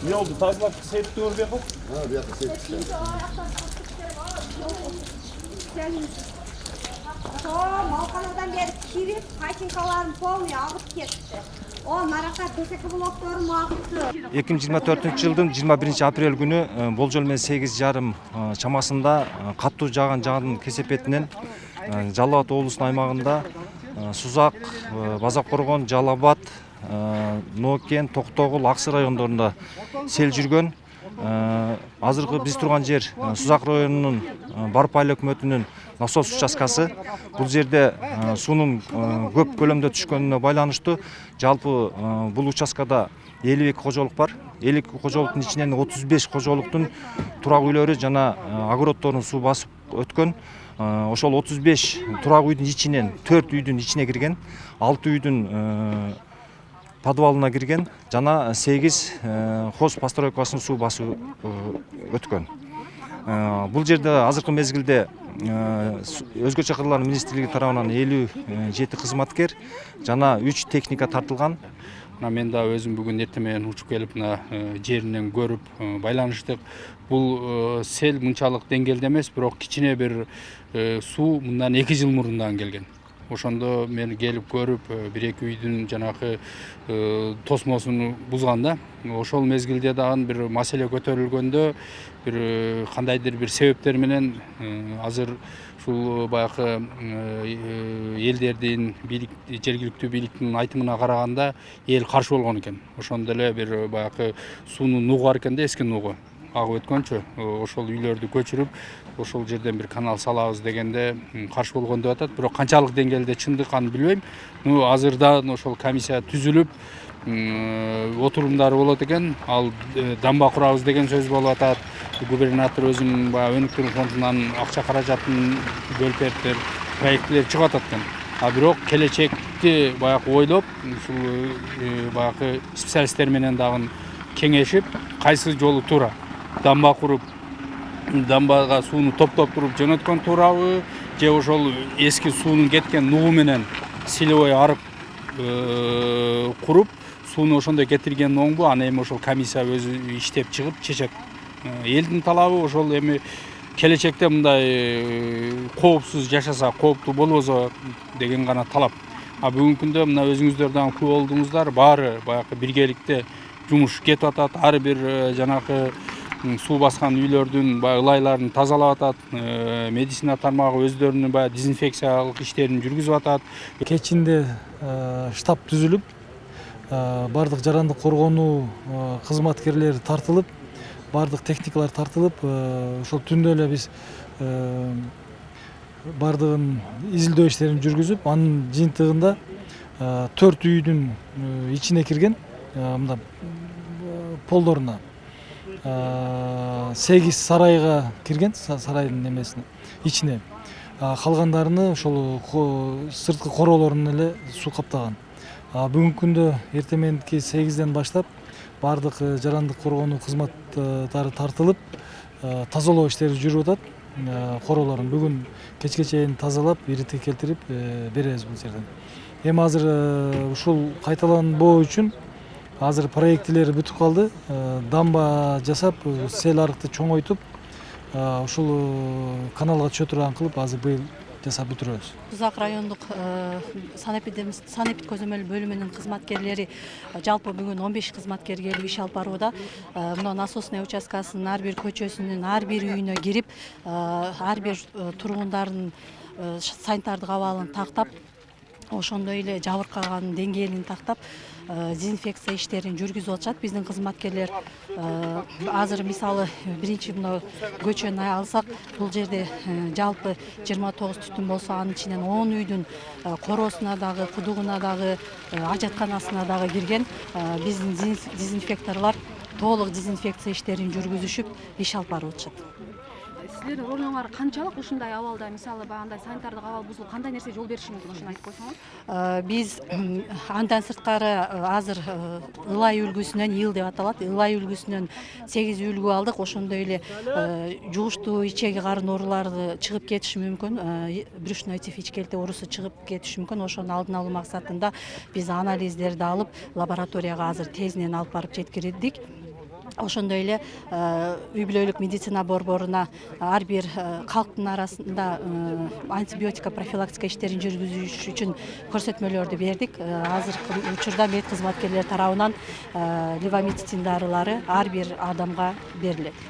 Ne oldu? Tazmak seyrettiğiniz bir yapın. Ha, bir yakın seyrettik. Malkanadan beri kirip, paçinkalarım polnuyor, alıp ketti. O naraka төсекі блоктары мағықты. 2024 жылдың 21 апрель күні болжол менен 8:30 чамасында каттуу жааган жаандын кесепетинен Жалал Абад облусунун аймагында Сузак, Базакоргон, Жалал Абад, Нокен, Токтогул, Аксы райондорунда сел жүргөн. Азыркы биз турган жер Сузак районунун Барып айыл өкмөтүнүн насос участкасы. Бул жерде суунун көп көлөмдө түшкөнүнө байланыштуу жалпы бул участкада 52 кожолук бар. 52 кожолуктун ичинен 35 кожолуктун турак үйлөрү жана огороддорун суу басып өткөн. Ошол 35 турак үйдүн ичинен 4 үйдүн ичине кирген, 6 үйдүн подвалына кирген жана 8 хоз постройкасынын суу басып өткөн. Бул жерде азыркы мезгилде өзгөчө кырлар министрлиги тарабынан 57 кызматкер жана 3 техника тартылган. Мен да өзүм бүгүн эртең менен учуп келип жеринен көрүп байланыштык. Бул сел мынчалык деңгээлде эмес, бирок кичине бир суу мындан 2 жыл мурундан келген. Ошондо мен келип көрүп, 1-2 үйдүн жанакы тосмосун бузган да. Ошол мезгилде дагы бир маселе көтөрүлгөндө, бир кандайдыр бир себептер менен азыр ушул баягы элдердин жергиликтүү бийликтин айтымына караганда эл каршы болгон экен. Ошондо эле бир баягы суунун нугу бар экен да, эски нугу агып өткөнчү. Ошол үйлөрдү көчүрүп, ошол жерден бир канал салабыз дегенде каршы болгон деп атат. Бирок канчалык деңгээлде чындык аны билбейм. Азырда ошол комиссия түзүлүп, отурумдары болот экен. Ал дамба курабыз деген сөз болуп атат. Губернатор өзүнүн баягы өнүктүрүү фондунан акча каражатын бөлүп бериптир, проекттер чыгып атат экен. Бирок келечекти баягы ойлоп, ушул баягы специалисттер менен дагы кеңешип, кайсы жолу туура, дамба куруп, дамбага сууну топтоп туруп жөнөткөн туурабы, же ошол эски суунун кеткен нугу менен силебой арып куруп, сууну ошондой кетирген оңбу, аны эми ошол комиссия өзү иштеп чыгып чечет. Элдин талабы ошол эми келечекте мындай коопсуз жашаса, кооптуу болбосо деген гана талап. Бүгүнкү күндө мына өзүңүздөр дагы күбө болдуңуздар, баары баягы биргеликте жумуш кетип атат. Ар бир жанакы суу баскан үйлөрдүн баягы ылайларын тазалап атат. Медицина тармагы өздөрүнүн баягы дезинфекциялык иштерин жүргүзүп атат. Кечинде штаб түзүлүп, бардык жарандык коргонуу кызматкерлери тартылып, бардык техникалар тартылып, ошол түндө эле биз бардыгын изилдөө иштерин жүргүзүп, анын жыйынтыгында 4 үйдүн ичине кирген, мында полдоруна 8 сарайга кирген, сарайдын немесине ичине. Калгандарыны ошол сырткы короолорун эле суу каптаган. Бүгүнкү күндө эртең мененки 8ден баштап бардык жарандык коргонуу кызматтары тартылып, тазалоо иштери жүрүп атат. Короолорун бүгүн кечке чейин тазалап, иритке келтирип беребиз бул жерден. Эми азыр ушул кайталанбоо үчүн азыр проектилери бүтүп калды. Дамба жасап, сел арыкты чоңойтуп, ушул каналга түшө турган кылып азыр быйыл жасап бүтүрөбүз. Сузак райондук санэпид көзөмөл бөлүмүнүн кызматкерлери жалпы бүгүн 15 кызматкер келип иш алып барууда. Мына насосный участкасынын ар бир көчөсүнүн ар бир үйүнө кирип, ар бир тургундардын санитардык абалын тактап, ошондой эле жабыркаган деңгээлин тактап, дезинфекция иштерин жүргүзүп атышат биздин кызматкерлер. Азыр мисалы биринчи мына көчөнү алсак, бул жерде жалпы 29 түтүн болсо, анын ичинен 10 үйдүн короосуна дагы, кудугуна дагы, ажатканасына дагы кирген. Биздин дезинфекторлор толук дезинфекция иштерин жүргүзүшүп, иш алып барып атышат. Силердин орнуңар канчалык ушундай абалда, мисалы баягындай санитардык абал бузулуп, кандай нерсе жол бериши мүмкүн, ошону айтып койсоңуз? Биз андан сырткары азыр ылай үлгүсүнөн, ил деп аталат, ылай үлгүсүнөн 8 үлгү алдык. Ошондой эле жугуштуу ичеги карын оорулары чыгып кетиши мүмкүн, брюшной тиф, ичкелте оорусу чыгып кетиши мүмкүн. Ошону алдын алуу максатында биз анализдерди алып, лабораторияга азыр тезинен алып барып жеткирдик. ошондой эле үй бүлөлүк медицина борборуна ар бир калктын арасында антибиотика профилактика иштерин жүргүзүш үчүн көрсөтмөлөрдү бердик. Азыркы учурда мед кызматкерлери тарабынан ливамицетин дарылары ар бир адамга берилет.